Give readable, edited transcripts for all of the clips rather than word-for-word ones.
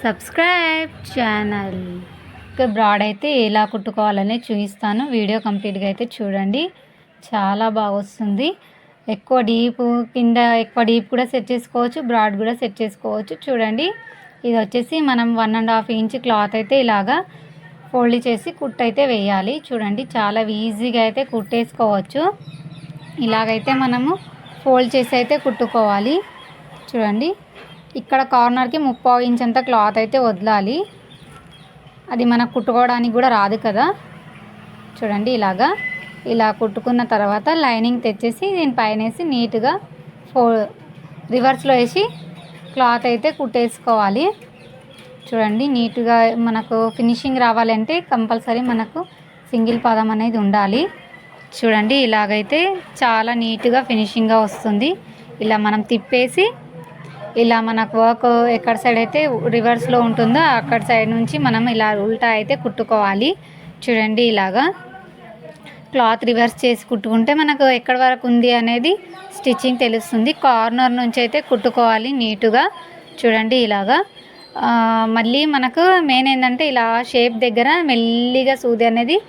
Subscribe channel. Broad అయితే ఎలా కుట్టుకోవాలని చూపిస్తాను. వీడియో కంప్లీట్గా అయితే చూడండి. చాలా బాగా వస్తుంది. ఎక్కువ డీప్ కింద ఎక్కువ డీప్ కూడా సెట్ చేసుకోవచ్చు, బ్రాడ్ కూడా సెట్ చేసుకోవచ్చు. చూడండి, ఇది వచ్చేసి మనం 1.5 ఇంచ్ క్లాత్ అయితే ఇలాగా ఫోల్డ్ చేసి కుట్టు అయితే వేయాలి. చూడండి, చాలా ఈజీగా అయితే కుట్టేసుకోవచ్చు. ఇలాగైతే మనము ఫోల్డ్ చేసి అయితే కుట్టుకోవాలి. చూడండి, ఇక్కడ కార్నర్కి 3/4 ఇంచ్ అంత క్లాత్ అయితే వదలాలి. అది మనకు కుట్టుకోవడానికి కూడా రాదు కదా. చూడండి, ఇలా కుట్టుకున్న తర్వాత లైనింగ్ తెచ్చేసి దీనిపైన వేసి నీట్గా రివర్స్లో వేసి క్లాత్ అయితే కుట్టేసుకోవాలి. చూడండి, నీట్గా మనకు ఫినిషింగ్ రావాలంటే కంపల్సరీ మనకు సింగిల్ పాదం అనేది ఉండాలి. చూడండి, ఇలాగైతే చాలా నీట్గా ఫినిషింగ్గా వస్తుంది. ఇలా మనం తిప్పేసి ఇలా మనకు వర్క్ ఎక్కడ సైడ్ అయితే రివర్స్లో ఉంటుందో అక్కడ సైడ్ నుంచి మనం ఇలా ఉల్టా అయితే కుట్టుకోవాలి. చూడండి, ఇలాగా క్లాత్ రివర్స్ చేసి కుట్టుకుంటే మనకు ఎక్కడి వరకు ఉంది అనేది స్టిచ్చింగ్ తెలుస్తుంది. కార్నర్ నుంచి అయితే కుట్టుకోవాలి నీట్గా. చూడండి, ఇలాగా మళ్ళీ మనకు మెయిన్ ఏంటంటే ఇలా షేప్ దగ్గర మెల్లిగా సూది అనేది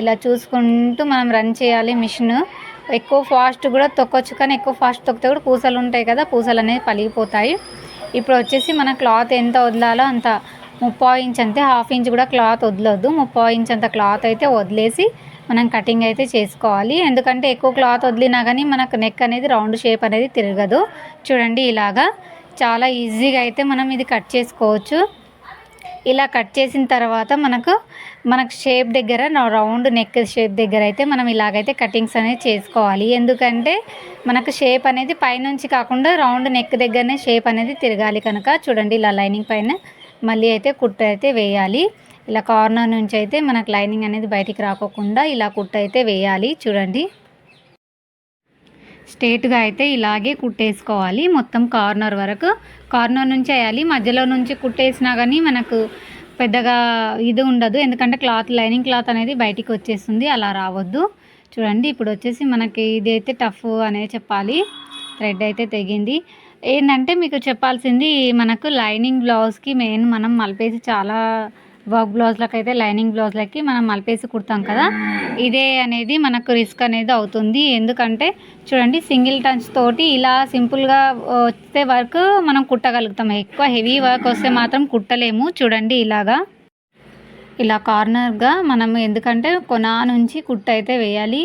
ఇలా చూసుకుంటూ మనం రన్ చేయాలి. మిషన్ ఎక్కువ ఫాస్ట్ కూడా తొక్కొచ్చు, కానీ ఎక్కువ ఫాస్ట్ తొక్కితే కూడా పూసలు ఉంటాయి కదా, పూసలు అనేది పలిగిపోతాయి. ఇప్పుడు వచ్చేసి మన క్లాత్ ఎంత వదలాలో అంత 3/4 ఇంచ్ అంతే, 1/2 ఇంచ్ కూడా క్లాత్ వదలొద్దు. 3/4 ఇంచ్ అంత క్లాత్ అయితే వదిలేసి మనం కటింగ్ అయితే చేసుకోవాలి. ఎందుకంటే ఎక్కువ క్లాత్ వదిలినా కానీ మనకు నెక్ అనేది రౌండ్ షేప్ అనేది తిరగదు. చూడండి, ఇలాగా చాలా ఈజీగా అయితే మనం ఇది కట్ చేసుకోవచ్చు. ఇలా కట్ చేసిన తర్వాత మనకు షేప్ దగ్గర రౌండ్ నెక్ షేప్ దగ్గర అయితే మనం ఇలాగైతే కటింగ్స్ అనేది చేసుకోవాలి. ఎందుకంటే మనకు షేప్ అనేది పైనుంచి కాకుండా రౌండ్ నెక్ దగ్గరనే షేప్ అనేది తిరగాలి కనుక. చూడండి, ఇలా లైనింగ్ పైన మళ్ళీ అయితే కుట్టు అయితే వేయాలి. ఇలా కార్నర్ నుంచి అయితే మనకు లైనింగ్ అనేది బయటికి రాకోకుండా ఇలా కుట్టు అయితే వేయాలి. చూడండి, స్ట్రేట్గా అయితే ఇలాగే కుట్టేసుకోవాలి. మొత్తం కార్నర్ వరకు కార్నర్ నుంచి వేయాలి. మధ్యలో నుంచి కుట్టేసినా కానీ మనకు పెద్దగా ఇది ఉండదు, ఎందుకంటే లైనింగ్ క్లాత్ అనేది బయటికి వచ్చేస్తుంది, అలా రావద్దు. చూడండి, ఇప్పుడు వచ్చేసి మనకి ఇది అయితే టఫ్ అనే చెప్పాలి. థ్రెడ్ అయితే తెగింది. ఏంటంటే మీకు చెప్పాల్సింది, మనకు లైనింగ్ బ్లౌజ్కి మెయిన్ మనం మలిపేసి చాలా వర్క్ బ్లౌజ్లకు అయితే లైనింగ్ బ్లౌజ్లకి మనం మలిపేసి కుడతాం కదా, ఇదే అనేది మనకు రిస్క్ అనేది అవుతుంది. ఎందుకంటే చూడండి, సింగిల్ టచ్ తోటి ఇలా సింపుల్గా వస్తే వర్క్ మనం కుట్టగలుగుతాం. ఎక్కువ హెవీ వర్క్ వస్తే మాత్రం కుట్టలేము. చూడండి, ఇలా కార్నర్గా మనం ఎందుకంటే కొన నుంచి కుట్టు అయితే వేయాలి,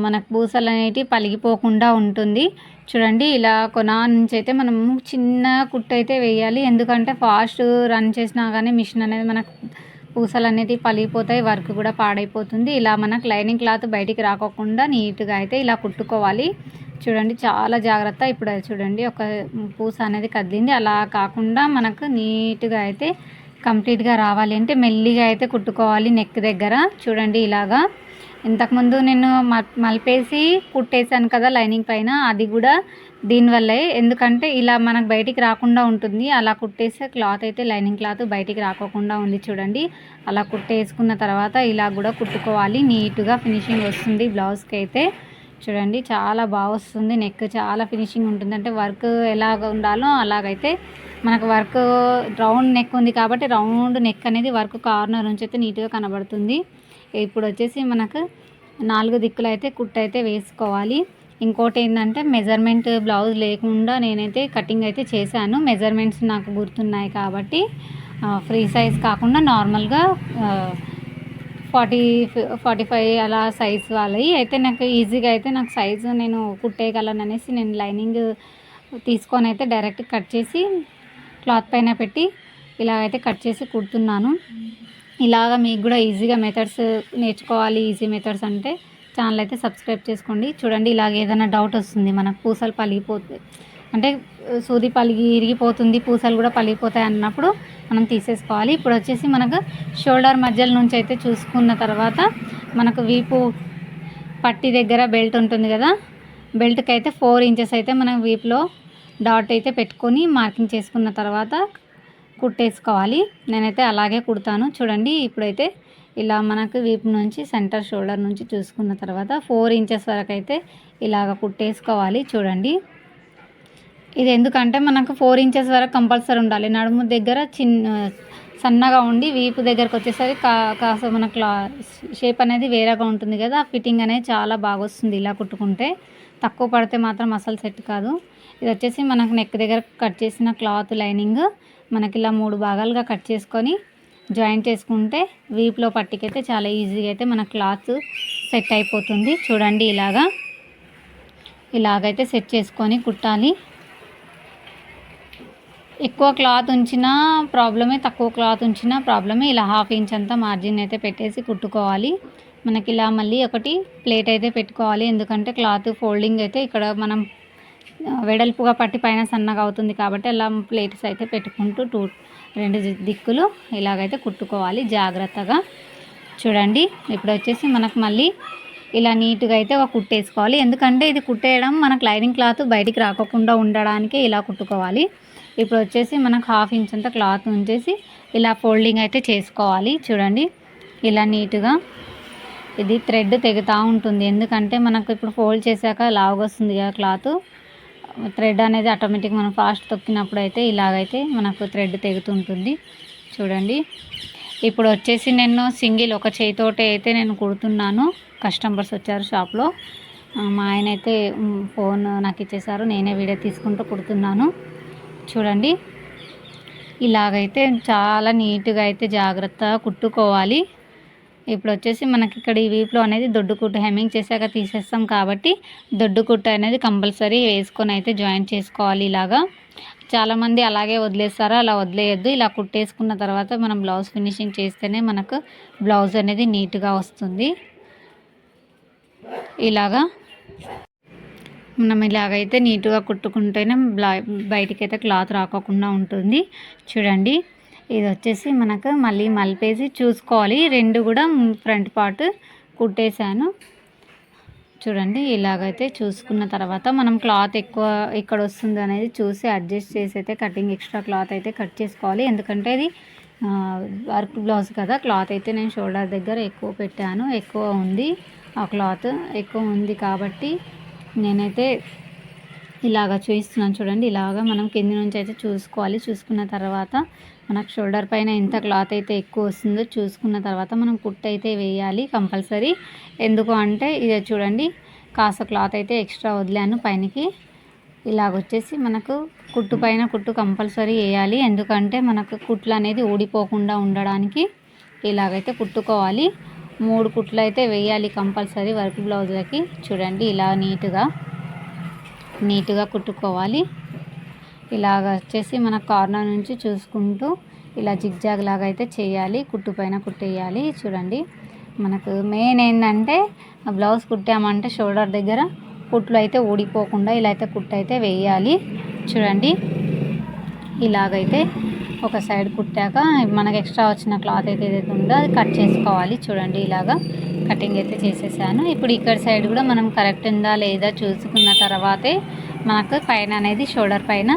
మనకు పూసలు అనేటివి పలిగిపోకుండా ఉంటుంది. చూడండి, ఇలా కొన నుంచి అయితే మనం చిన్న కుట్టు అయితే వేయాలి. ఎందుకంటే ఫాస్ట్ రన్ చేసినా కానీ మిషన్ అనేది మనకు పూసలు అనేది పలిగిపోతాయి, వర్క్ కూడా పాడైపోతుంది. ఇలా మనకు లైనింగ్ క్లాత్ బయటికి రాకోకుండా నీట్గా అయితే ఇలా కుట్టుకోవాలి. చూడండి, చాలా జాగ్రత్త. ఇప్పుడు చూడండి, ఒక పూస అనేది కదిలింది. అలా కాకుండా మనకు నీట్గా అయితే కంప్లీట్గా రావాలి అంటే మెల్లిగా అయితే కుట్టుకోవాలి నెక్ దగ్గర. చూడండి, ఇలాగా ఇంతకుముందు నేను మలిపేసి కుట్టేశాను కదా లైనింగ్ పైన, అది కూడా దీనివల్లే. ఎందుకంటే ఇలా మనకు బయటికి రాకుండా ఉంటుంది. అలా కుట్టేస్తే క్లాత్ అయితే లైనింగ్ క్లాత్ బయటికి రాకోకుండా ఉంది. చూడండి, అలా కుట్టేసుకున్న తర్వాత ఇలా కూడా కుట్టుకోవాలి. నీట్గా ఫినిషింగ్ వస్తుంది బ్లౌజ్కి అయితే. చూడండి, చాలా బాగా వస్తుంది. నెక్ చాలా ఫినిషింగ్ ఉంటుంది. అంటే వర్క్ ఎలాగ ఉండాలో అలాగైతే మనకు వర్క్ రౌండ్ నెక్ ఉంది కాబట్టి రౌండ్ నెక్ అనేది వర్క్ కార్నర్ నుంచి అయితే నీట్గా కనబడుతుంది. ఇప్పుడు వచ్చేసి మనకు 4 దిక్కులు అయితే కుట్టు అయితే వేసుకోవాలి. ఇంకోటి ఏంటంటే మెజర్మెంట్ బ్లౌజ్ లేకుండా నేనైతే కటింగ్ అయితే చేశాను. మెజర్మెంట్స్ నాకు గుర్తున్నాయి కాబట్టి ఫ్రీ సైజ్ కాకుండా నార్మల్గా 40-45 అలా సైజ్ వాళ్ళవి అయితే నాకు ఈజీగా అయితే నాకు సైజు నేను కుట్టేయగలను అనేసి నేను లైనింగ్ తీసుకొని అయితే డైరెక్ట్ కట్ చేసి క్లాత్ పైన పెట్టి ఇలాగైతే కట్ చేసి కుడుతున్నాను. ఇలాగ మీకు కూడా ఈజీగా మెథడ్స్ నేర్చుకోవాలి, ఈజీ మెథడ్స్ అంటే ఛానల్ అయితే సబ్స్క్రైబ్ చేసుకోండి. చూడండి, ఇలాగ ఏదైనా డౌట్ వస్తుంది, మనకు పూసలు పలిగిపోతుంది అంటే సూది ఇరిగిపోతుంది, పూసలు కూడా పలిగిపోతాయి అన్నప్పుడు మనం తీసేసుకోవాలి. ఇప్పుడు వచ్చేసి మనకు షోల్డర్ మధ్యల నుంచి అయితే చూసుకున్న తర్వాత మనకు వీపు పట్టి దగ్గర బెల్ట్ ఉంటుంది కదా, బెల్ట్కి అయితే 4 ఇంచెస్ అయితే మనం వీపులో డాట్ అయితే పెట్టుకొని మార్కింగ్ చేసుకున్న తర్వాత కుట్టేసుకోవాలి. నేనైతే అలాగే కుడతాను. చూడండి, ఇప్పుడైతే ఇలా మనకు వీపు నుంచి సెంటర్ షోల్డర్ నుంచి చూసుకున్న తర్వాత 4 ఇంచెస్ వరకు అయితే ఇలాగ కుట్టేసుకోవాలి. చూడండి, ఇది ఎందుకంటే మనకు 4 ఇంచెస్ వరకు కంపల్సరీ ఉండాలి. నడుము దగ్గర సన్నగా ఉండి వీపు దగ్గరకు వచ్చేసరికి కాస్త మన షేప్ అనేది వేరేగా ఉంటుంది కదా, ఫిట్టింగ్ అనేది చాలా బాగా వస్తుంది ఇలా కుట్టుకుంటే. తక్కువ పడితే మాత్రం అసలు సెట్ కాదు. ఇది వచ్చేసి మనకు నెక్ దగ్గర కట్ చేసిన క్లాత్ లైనింగ్ మనకి ఇలా 3 భాగాలుగా కట్ చేసుకొని జాయింట్ చేసుకుంటే వీపులో పట్టికైతే చాలా ఈజీగా అయితే మన క్లాత్ సెట్ అయిపోతుంది. చూడండి ఇలాగైతే సెట్ చేసుకొని కుట్టాలి. ఎక్కువ క్లాత్ ఉంచినా ప్రాబ్లమే, తక్కువ క్లాత్ ఉంచినా ప్రాబ్లమే. ఇలా 1/2 ఇంచ్ అంతా మార్జిన్ అయితే పెట్టేసి కుట్టుకోవాలి. మనకి ఇలా మళ్ళీ ఒకటి ప్లేట్ అయితే పెట్టుకోవాలి. ఎందుకంటే క్లాత్ ఫోల్డింగ్ అయితే ఇక్కడ మనం వెడల్పుగా పట్టి పైన సన్నగా అవుతుంది కాబట్టి అలా ప్లేట్స్ అయితే పెట్టుకుంటూ 2 దిక్కులు ఇలాగైతే కుట్టుకోవాలి జాగ్రత్తగా. చూడండి ఇప్పుడు వచ్చేసి మనకు మళ్ళీ ఇలా నీట్గా అయితే ఒక కుట్టేసుకోవాలి. ఎందుకంటే ఇది కుట్టేయడం మనకు లైనింగ్ క్లాత్ బయటికి రాకుండా ఉండడానికే ఇలా కుట్టుకోవాలి. ఇప్పుడు వచ్చేసి మనకు 1/2 ఇంచ్ అంతా క్లాత్ ఉంచేసి ఇలా ఫోల్డింగ్ అయితే చేసుకోవాలి. చూడండి ఇలా నీట్గా. ఇది థ్రెడ్ తెగుతూ ఉంటుంది, ఎందుకంటే మనకు ఇప్పుడు ఫోల్డ్ చేశాక లావుగా వస్తుంది కదా క్లాత్. థ్రెడ్ అనేది ఆటోమేటిక్ మనం ఫాస్ట్ తొక్కినప్పుడు అయితే ఇలాగైతే మనకు థ్రెడ్ తెగుతుంటుంది. చూడండి ఇప్పుడు వచ్చేసి నేను సింగిల్ ఒక చేయితోటి అయితే నేను కుడుతున్నాను. కస్టమర్స్ వచ్చారు షాప్లో, మా ఆయన అయితే ఫోన్ నాకు ఇచ్చేసారు, నేనే వీడియో తీసుకుంటూ కుడుతున్నాను. చూడండి ఇలాగైతే చాలా నీట్గా అయితే జాగ్రత్తగా కుట్టుకోవాలి. ఇప్పుడు వచ్చేసి మనకి ఇక్కడ ఈ వీపులో అనేది దొడ్డు కుట్టు హెమ్మింగ్ చేశాక తీసేస్తాం కాబట్టి దొడ్డు కుట్టు అనేది కంపల్సరీ వేసుకొని అయితే జాయిన్ చేసుకోవాలి. ఇలాగా చాలామంది అలాగే వదిలేస్తారు, అలా వదిలేయద్దు. ఇలా కుట్టేసుకున్న తర్వాత మనం బ్లౌజ్ ఫినిషింగ్ చేస్తేనే మనకు బ్లౌజ్ అనేది నీట్గా వస్తుంది. ఇలాగా మనం ఇలాగైతే నీట్గా కుట్టుకుంటేనే బయటికైతే క్లాత్ రాకోకుండా ఉంటుంది. చూడండి ఇది వచ్చేసి మనకు మళ్ళీ మలిపేసి చూసుకోవాలి. 2 కూడా ఫ్రంట్ పార్ట్ కుట్టేశాను. చూడండి ఇలాగైతే చూసుకున్న తర్వాత మనం క్లాత్ ఎక్కువ ఇక్కడ వస్తుంది అనేది చూసి అడ్జస్ట్ చేసి అయితే కటింగ్ ఎక్స్ట్రా క్లాత్ అయితే కట్ చేసుకోవాలి. ఎందుకంటే ఇది వర్క్ బ్లౌజ్ కదా, క్లాత్ అయితే నేను షోల్డర్ దగ్గర ఎక్కువ పెట్టాను, ఎక్కువ ఉంది ఆ క్లాత్ ఎక్కువ ఉంది కాబట్టి నేనైతే ఇలాగ చూపిస్తున్నాను. చూడండి ఇలాగ మనం కింది నుంచి అయితే చూసుకోవాలి. చూసుకున్న తర్వాత మనకు షోల్డర్ పైన ఎంత క్లాత్ అయితే ఎక్కువ వస్తుందో చూసుకున్న తర్వాత మనం కుట్టు అయితే వేయాలి కంపల్సరీ. ఎందుకు అంటే ఇది చూడండి కాస్త క్లాత్ అయితే ఎక్స్ట్రా వదిలాను పైనకి. ఇలాగొచ్చేసి మనకు కుట్టు పైన కుట్టు కంపల్సరీ వేయాలి, ఎందుకంటే మనకు కుట్లు అనేది ఊడిపోకుండా ఉండడానికి ఇలాగైతే కుట్టుకోవాలి. 3 కుట్లు అయితే వేయాలి కంపల్సరీ వర్క్ బ్లౌజ్లకి. చూడండి ఇలా నీట్గా కుట్టుకోవాలి. ఇలాగ వచ్చేసి మన కార్నర్ నుంచి చూసుకుంటూ ఇలా జిగ్జాగ్ లాగా అయితే చేయాలి, కుట్టు పైన కుట్టేయాలి. చూడండి మనకు మెయిన్ ఏంటంటే బ్లౌజ్ కుట్టామంటే షోల్డర్ దగ్గర కుట్లు అయితే ఊడిపోకుండా ఇలా అయితే కుట్టు అయితే వేయాలి. చూడండి ఇలాగైతే ఒక సైడ్ కుట్టాక మనకు ఎక్స్ట్రా వచ్చిన క్లాత్ అయితే ఏదైతే ఉందో అది కట్ చేసుకోవాలి. చూడండి ఇలాగా కటింగ్ అయితే చేసేసాను. ఇప్పుడు ఇక్కడ సైడ్ కూడా మనం కరెక్ట్ ఉందా లేదా చూసుకున్న తర్వాతే మనకు పైన అనేది షోల్డర్ పైన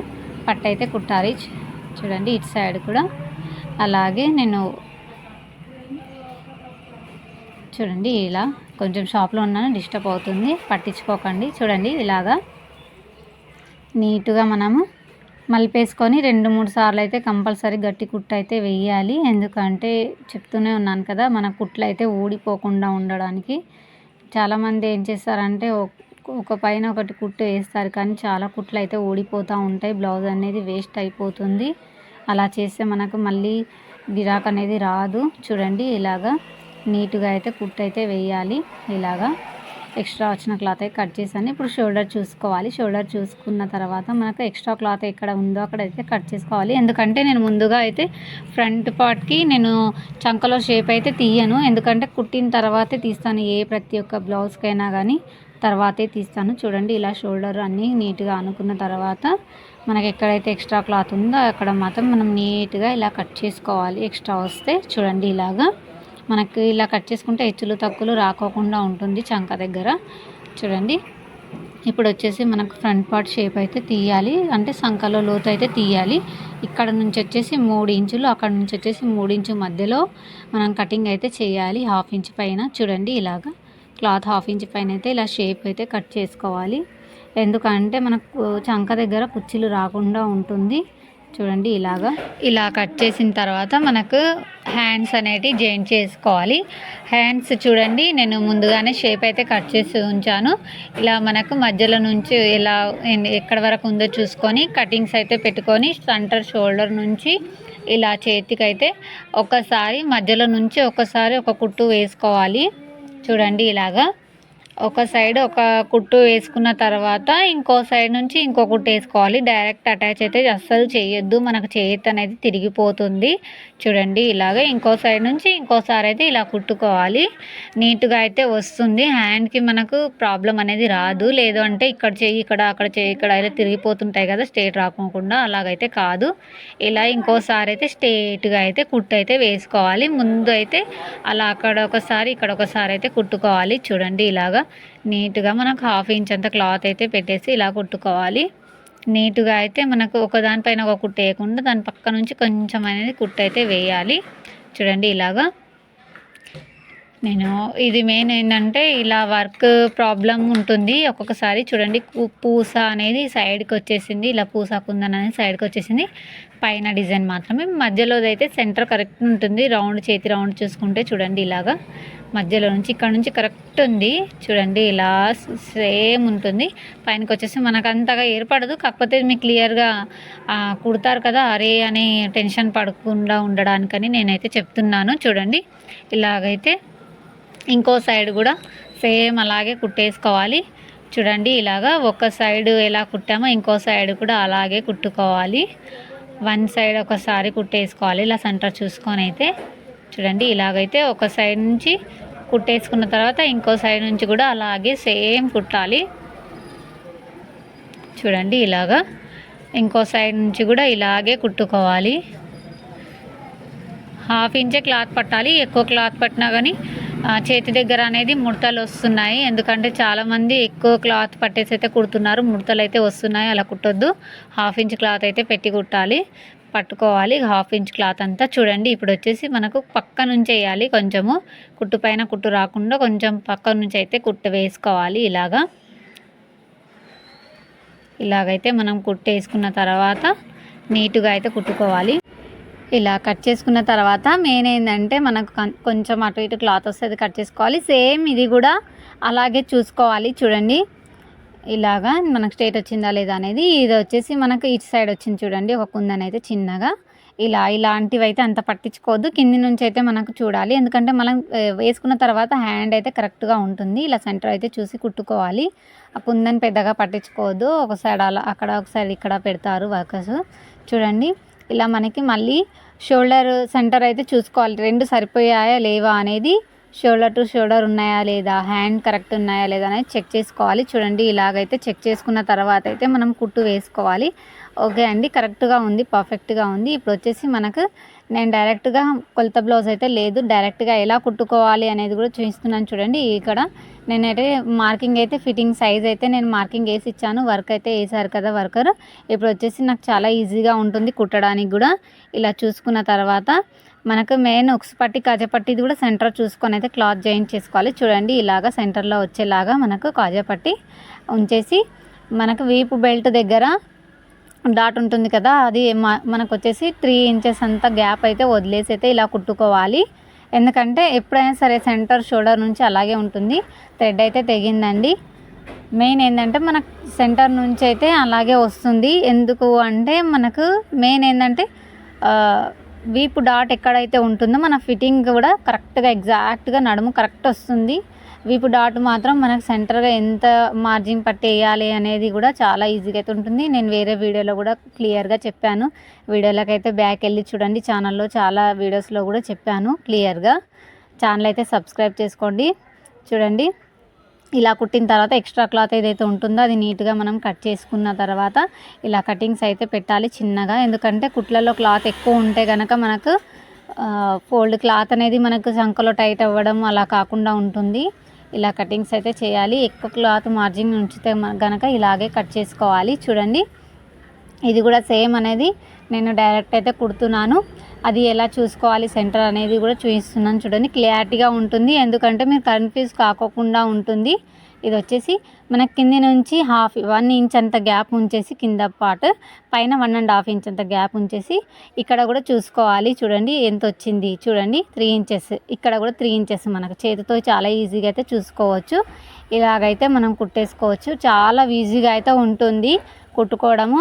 పట్టు అయితే కుట్టాలి. చూడండి ఇటు సైడ్ కూడా అలాగే నేను చూడండి ఇలా కొంచెం షాప్లో ఉన్నాను, డిస్టర్బ్ అవుతుంది, పట్టించుకోకండి. చూడండి ఇలాగా నీట్గా మనము మలిపేసుకొని 2-3 సార్లు అయితే కంపల్సరీ గట్టి కుట్టు అయితే వేయాలి. ఎందుకంటే చెప్తూనే ఉన్నాను కదా మన కుట్లు అయితే ఊడిపోకుండా ఉండడానికి. చాలామంది ఏం చేస్తారంటే ఒక పైన ఒకటి కుట్టు వేస్తారు, కానీ చాలా కుట్లు అయితే ఊడిపోతూ ఉంటాయి, బ్లౌజ్ అనేది వేస్ట్ అయిపోతుంది. అలా చేస్తే మనకు మళ్ళీ గిరాక్ అనేది రాదు. చూడండి ఇలాగా నీట్గా అయితే కుట్టు అయితే వేయాలి. ఇలాగా ఎక్స్ట్రా వచ్చిన క్లాత్ అయితే కట్ చేశాను. ఇప్పుడు షోల్డర్ చూసుకోవాలి. షోల్డర్ చూసుకున్న తర్వాత మనకు ఎక్స్ట్రా క్లాత్ ఎక్కడ ఉందో అక్కడ అయితే కట్ చేసుకోవాలి. ఎందుకంటే నేను ముందుగా అయితే ఫ్రంట్ పార్ట్కి నేను చంకలో షేప్ అయితే తీయను, ఎందుకంటే కుట్టిన తర్వాతే తీస్తాను. ప్రతి ఒక్క బ్లౌజ్కైనా కానీ తర్వాతే తీస్తాను. చూడండి ఇలా షోల్డర్ అన్నీ నీట్గా అనుకున్న తర్వాత మనకి ఎక్కడైతే ఎక్స్ట్రా క్లాత్ ఉందో అక్కడ మాత్రం మనం నీట్గా ఇలా కట్ చేసుకోవాలి. ఎక్స్ట్రా వస్తే చూడండి ఇలాగా మనకు ఇలా కట్ చేసుకుంటే హెచ్చులు తక్కువలు రాకోకుండా ఉంటుంది చంక దగ్గర. చూడండి ఇప్పుడు వచ్చేసి మనకు ఫ్రంట్ పార్ట్ షేప్ అయితే తీయాలి, అంటే సంకలో లోతు అయితే తీయాలి. ఇక్కడ నుంచి వచ్చేసి 3 ఇంచులు, అక్కడ నుంచి వచ్చేసి 3 ఇంచు మధ్యలో మనం కటింగ్ అయితే చేయాలి. 1/2 ఇంచ్ పైన చూడండి ఇలాగా క్లాత్ 1/2 ఇంచ్ పైన అయితే ఇలా షేప్ అయితే కట్ చేసుకోవాలి. ఎందుకంటే మనకు చంక దగ్గర కుచ్చులు రాకుండా ఉంటుంది. చూడండి ఇలా కట్ చేసిన తర్వాత మనకు హ్యాండ్స్ అనేటివి జాయింట్ చేసుకోవాలి. హ్యాండ్స్ చూడండి నేను ముందుగానే షేప్ అయితే కట్ చేసి ఉంచాను. ఇలా మనకు మధ్యలో నుంచి ఇలా ఎక్కడ వరకు ఉందో చూసుకొని కటింగ్స్ అయితే పెట్టుకొని సెంటర్ షోల్డర్ నుంచి ఇలా చేతికైతే ఒకసారి మధ్యలో నుంచి ఒకసారి ఒక కుట్టు వేసుకోవాలి. చూడండి ఒక సైడ్ ఒక కుట్టు వేసుకున్న తర్వాత ఇంకో సైడ్ నుంచి ఇంకో కుట్టు వేసుకోవాలి. డైరెక్ట్ అటాచ్ అయితే అస్సలు చేయొద్దు, మనకు చేతి అనేది తిరిగిపోతుంది. చూడండి ఇంకో సైడ్ నుంచి ఇంకోసారి అయితే ఇలా కుట్టుకోవాలి. నీట్గా అయితే వస్తుంది. హ్యాండ్కి మనకు ప్రాబ్లం అనేది రాదు. లేదు అంటే ఇక్కడ చెయ్యి ఇక్కడ అక్కడ చెయ్యి ఇక్కడ అయితే తిరిగిపోతుంటాయి కదా, స్ట్రేట్ రాకుండా. అలాగైతే కాదు. ఇలా ఇంకోసారి అయితే స్ట్రేట్గా అయితే కుట్టు అయితే వేసుకోవాలి. ముందు అయితే అలా అక్కడ ఒకసారి ఇక్కడ ఒకసారి అయితే కుట్టుకోవాలి. చూడండి నీట్గా మనకు 1/2 ఇంచ్ అంత క్లాత్ అయితే పెట్టేసి ఇలా కుట్టుకోవాలి. నీట్గా అయితే మనకు ఒకదానిపైన ఒక కుట్టు వేయకుండా దాని పక్క నుంచి కొంచెం అనేది కుట్టు అయితే వేయాలి. చూడండి నేను ఇది మెయిన్ ఏంటంటే ఇలా వర్క్ ప్రాబ్లం ఉంటుంది ఒక్కొక్కసారి. చూడండి పూస అనేది సైడ్కి వచ్చేసింది, ఇలా పూస కుందన్ అనేది సైడ్కి వచ్చేసింది. పైన డిజైన్ మాత్రమే, మధ్యలో అయితే సెంటర్ కరెక్ట్ ఉంటుంది. రౌండ్ చేతి రౌండ్ చూసుకుంటే చూడండి మధ్యలో నుంచి ఇక్కడ నుంచి కరెక్ట్ ఉంది. చూడండి సేమ్ ఉంటుంది. పైనకి వచ్చేసి మనకు అంతగా ఏర్పడదు. కాకపోతే మీకు క్లియర్గా కుడతారు కదా అరే అని టెన్షన్ పడకుండా ఉండడానికని నేనైతే చెప్తున్నాను. చూడండి ఇలాగైతే ఇంకో సైడ్ కూడా సేమ్ అలాగే కుట్టేసుకోవాలి. చూడండి ఒక సైడ్ ఎలా కుట్టామో ఇంకో సైడ్ కూడా అలాగే కుట్టుకోవాలి. వన్ సైడ్ ఒకసారి కుట్టేసుకోవాలి ఇలా సెంటర్ చూసుకొని అయితే. చూడండి ఇలాగైతే ఒక సైడ్ నుంచి కుట్టేసుకున్న తర్వాత ఇంకో సైడ్ నుంచి కూడా అలాగే సేమ్ కుట్టాలి. చూడండి ఇంకో సైడ్ నుంచి కూడా ఇలాగే కుట్టుకోవాలి. 1/2 ఇంచే క్లాత్ పట్టాలి. ఎక్కువ క్లాత్ పట్టినా కానీ చేతి దగ్గర అనేది ముడతలు వస్తున్నాయి. ఎందుకంటే చాలామంది ఎక్కువ క్లాత్ పట్టేసి అయితే కుడుతున్నారు, ముడతలు అయితే వస్తున్నాయి. అలా కుట్టొద్దు. 1/2 ఇంచ్ క్లాత్ అయితే పెట్టి కుట్టాలి, పట్టుకోవాలి 1/2 ఇంచ్ క్లాత్ అంతా. చూడండి ఇప్పుడు వచ్చేసి మనకు పక్క నుంచి వేయాలి. కొంచెము కుట్టు పైన కుట్టు రాకుండా కొంచెం పక్క నుంచి అయితే కుట్టు వేసుకోవాలి. ఇలాగైతే మనం కుట్టు వేసుకున్న తర్వాత నీట్గా అయితే కుట్టుకోవాలి. ఇలా కట్ చేసుకున్న తర్వాత మెయిన్ ఏంటంటే మనకు కొంచెం అటు ఇటు క్లాత్ వస్తే అది కట్ చేసుకోవాలి. సేమ్ ఇది కూడా అలాగే చూసుకోవాలి. చూడండి మనకు స్ట్రేట్ వచ్చిందా లేదా అనేది. ఇది వచ్చేసి మనకు ఇటు సైడ్ వచ్చింది చూడండి ఒక కుందన్ అయితే చిన్నగా. ఇలాంటివి అయితే అంత పట్టించుకోవద్దు. కింది నుంచి అయితే మనకు చూడాలి. ఎందుకంటే మనం వేసుకున్న తర్వాత హ్యాండ్ అయితే కరెక్ట్గా ఉంటుంది. ఇలా సెంటర్ అయితే చూసి కుట్టుకోవాలి. ఆ కుందన్ పెద్దగా పట్టించుకోవద్దు. ఒక సైడ్ అలా అక్కడ ఒక సైడ్ ఇక్కడ పెడతారు వర్కర్స్. చూడండి మనకి మళ్ళీ షోల్డర్ సెంటర్ అయితే చూసుకోవాలి. 2 సరిపోయాయా లేవా అనేది, షోల్డర్ టు షోల్డర్ ఉన్నాయా లేదా, హ్యాండ్ కరెక్ట్ ఉన్నాయా లేదా అనేది చెక్ చేసుకోవాలి. చూడండి ఇలాగైతే చెక్ చేసుకున్న తర్వాత అయితే మనం కుట్టు వేసుకోవాలి. ఓకే అండి, కరెక్ట్గా ఉంది, పర్ఫెక్ట్గా ఉంది. ఇప్పుడు వచ్చేసి మనకు నేను డైరెక్ట్గా కొలత బ్లౌజ్ అయితే లేదు, డైరెక్ట్గా ఎలా కుట్టుకోవాలి అనేది కూడా చూపిస్తున్నాను. చూడండి ఇక్కడ నేనైతే మార్కింగ్ అయితే ఫిట్టింగ్ సైజ్ అయితే నేను మార్కింగ్ వేసి ఇచ్చాను. వర్క్ అయితే వేసారు కదా వర్కర్. ఇప్పుడు వచ్చేసి నాకు చాలా ఈజీగా ఉంటుంది కుట్టడానికి కూడా. ఇలా చూసుకున్న తర్వాత మనకు మెయిన్ ఉక్స్ పట్టి కాజాపట్టిది కూడా సెంటర్ చూసుకొని అయితే క్లాత్ జాయింట్ చేసుకోవాలి. చూడండి సెంటర్లో వచ్చేలాగా మనకు కాజాపట్టి ఉంచేసి మనకు వీపు బెల్ట్ దగ్గర డాట్ ఉంటుంది కదా, అది మనకు వచ్చేసి 3 ఇంచెస్ అంత గ్యాప్ అయితే వదిలేసి అయితే ఇలా కుట్టుకోవాలి. ఎందుకంటే ఎప్పుడైనా సరే సెంటర్ షోల్డర్ నుంచి అలాగే ఉంటుంది. థ్రెడ్ అయితే తెగిందండి. మెయిన్ ఏంటంటే మనకు సెంటర్ నుంచి అయితే అలాగే వస్తుంది. ఎందుకు అంటే మనకు మెయిన్ ఏంటంటే వీపు డాట్ ఎక్కడైతే ఉంటుందో మన ఫిట్టింగ్ కూడా కరెక్ట్గా ఎగ్జాక్ట్గా నడుము కరెక్ట్ వస్తుంది. వీపు డాట్ మాత్రం మనకు సెంటర్గా ఎంత మార్జిన్ పట్టేయాలి అనేది కూడా చాలా ఈజీగా అయితే ఉంటుంది. నేను వేరే వీడియోలో కూడా క్లియర్గా చెప్పాను. వీడియోలోకి అయితే బ్యాక్ వెళ్ళి చూడండి, ఛానల్లో చాలా వీడియోస్లో కూడా చెప్పాను క్లియర్గా. ఛానల్ అయితే సబ్స్క్రైబ్ చేసుకోండి. చూడండి ఇలా కుట్టిన తర్వాత ఎక్స్ట్రా క్లాత్ ఏదైతే ఉంటుందో అది నీట్గా మనం కట్ చేసుకున్న తర్వాత ఇలా కటింగ్స్ అయితే పెట్టాలి చిన్నగా. ఎందుకంటే కుట్లలో క్లాత్ ఎక్కువ ఉంటే కనుక మనకు ఫోల్డ్ క్లాత్ అనేది మనకు సంకలో టైట్ అవ్వడం అలా కాకుండా ఉంటుంది. ఇలా కటింగ్స్ అయితే చేయాలి. ఎక్కువ క్లాత్ మార్జిన్ ఉంచితే కనుక ఇలాగే కట్ చేసుకోవాలి. చూడండి ఇది కూడా సేమ్ అనేది నేను డైరెక్ట్ అయితే కుడుతున్నాను. అది ఎలా చూసుకోవాలి సెంటర్ అనేది కూడా చూపిస్తున్నాను. చూడండి క్లారిటీగా ఉంటుంది, ఎందుకంటే మీరు కన్ఫ్యూజ్ కాకోకుండా ఉంటుంది. ఇది వచ్చేసి మనకి కింది నుంచి 1 ఇంచ్ అంత గ్యాప్ ఉంచేసి కింద పార్ట్, పైన 1.5 ఇంచ్ అంత గ్యాప్ ఉంచేసి ఇక్కడ కూడా చూసుకోవాలి. చూడండి ఎంత వచ్చింది, చూడండి 3 ఇంచెస్, ఇక్కడ కూడా 3 ఇంచెస్. మనకు చేతితో చాలా ఈజీగా అయితే చూసుకోవచ్చు. ఇలాగైతే మనం కుట్టేసుకోవచ్చు. చాలా ఈజీగా అయితే ఉంటుంది కుట్టుకోవడము.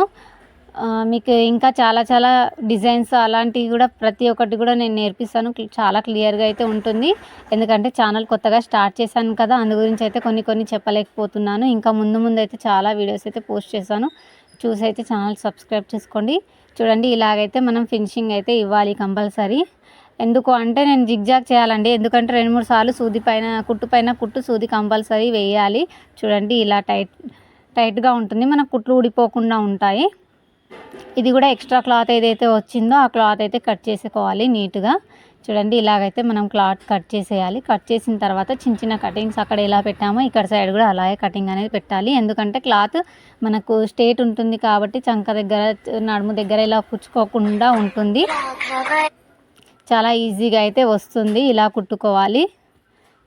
మీకు ఇంకా చాలా చాలా డిజైన్స్ అలాంటివి కూడా ప్రతి ఒక్కటి కూడా నేను నేర్పిస్తాను. చాలా క్లియర్గా అయితే ఉంటుంది. ఎందుకంటే ఛానల్ కొత్తగా స్టార్ట్ చేశాను కదా, అందు గురించి అయితే కొన్ని చెప్పలేకపోతున్నాను. ఇంకా ముందు అయితే చాలా వీడియోస్ అయితే పోస్ట్ చేశాను. చూసి అయితే ఛానల్ సబ్స్క్రైబ్ చేసుకోండి. చూడండి ఇలాగైతే మనం ఫినిషింగ్ అయితే ఇవ్వాలి కంపల్సరీ. ఎందుకు అంటే నేను జిగ్జాగ్ చేయాలండి. ఎందుకంటే 2-3 సార్లు సూది పైన కుట్టు సూది కంపల్సరీ వేయాలి. చూడండి ఇలా టైట్గా ఉంటుంది, మన కుట్లు ఊడిపోకుండా ఉంటాయి. ఇది కూడా ఎక్స్ట్రా క్లాత్ ఏదైతే వచ్చిందో ఆ క్లాత్ అయితే కట్ చేసుకోవాలి నీట్గా. చూడండి ఇలాగైతే మనం క్లాత్ కట్ చేసేయాలి. కట్ చేసిన తర్వాత చిన్న కటింగ్స్ అక్కడ ఎలా పెట్టామో ఇక్కడ సైడ్ కూడా అలాగే కటింగ్ అనేది పెట్టాలి. ఎందుకంటే క్లాత్ మనకు స్ట్రేట్ ఉంటుంది కాబట్టి చంక దగ్గర, నడుము దగ్గర ఇలా కుచ్చుకోకుండా ఉంటుంది. చాలా ఈజీగా అయితే వస్తుంది. ఇలా కుట్టుకోవాలి.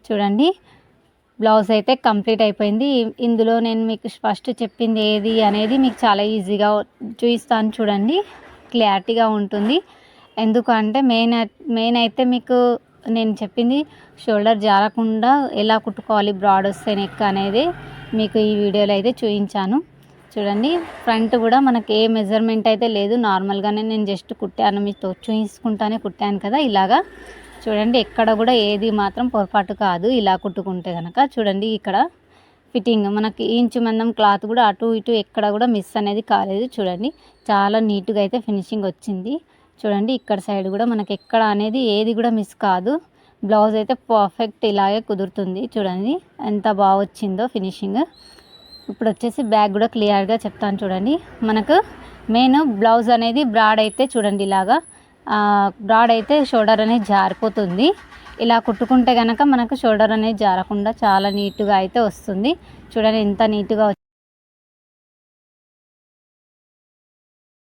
చూడండి బ్లౌజ్ అయితే కంప్లీట్ అయిపోయింది. ఇందులో నేను మీకు ఫస్ట్ చెప్పింది ఏది అనేది మీకు చాలా ఈజీగా చూపిస్తాను. చూడండి క్లారిటీగా ఉంటుంది. ఎందుకంటే మెయిన్ అయితే మీకు నేను చెప్పింది షోల్డర్ జారకుండా ఎలా కుట్టుకోవాలి, బ్రాడ్ వస్తే నెక్ అనేది మీకు ఈ వీడియోలో అయితే చూపించాను. చూడండి ఫ్రంట్ కూడా మనకి ఏ మెజర్మెంట్ అయితే లేదు, నార్మల్గానే నేను జస్ట్ కుట్టాను, మీతో చూపించుకుంటానే కుట్టాను కదా ఇలాగా. చూడండి ఎక్కడ కూడా ఏది మాత్రం పొరపాటు కాదు ఇలా కుట్టుకుంటే కనుక. చూడండి ఇక్కడ ఫిట్టింగ్ మనకి ఇంచు మందం క్లాత్ కూడా అటు ఇటు ఎక్కడ కూడా మిస్ అనేది కాలేదు. చూడండి చాలా నీట్గా అయితే ఫినిషింగ్ వచ్చింది. చూడండి ఇక్కడ సైడ్ కూడా మనకి ఎక్కడ అనేది ఏది కూడా మిస్ కాదు. బ్లౌజ్ అయితే పర్ఫెక్ట్ ఇలాగే కుదురుతుంది. చూడండి ఎంత బాగా వచ్చిందో ఫినిషింగ్. ఇప్పుడు వచ్చేసి బ్యాక్ కూడా క్లియర్గా చెప్తాను. చూడండి మనకు మెయిన్ బ్లౌజ్ అనేది బ్రాడ్ అయితే చూడండి ఇలాగా బ్రాడ్ అయితే షోల్డర్ అనేది జారిపోతుంది. ఇలా కుట్టుకుంటే కనుక మనకు షోల్డర్ అనేది జారకుండా చాలా నీట్గా అయితే వస్తుంది. చూడండి ఎంత నీట్గా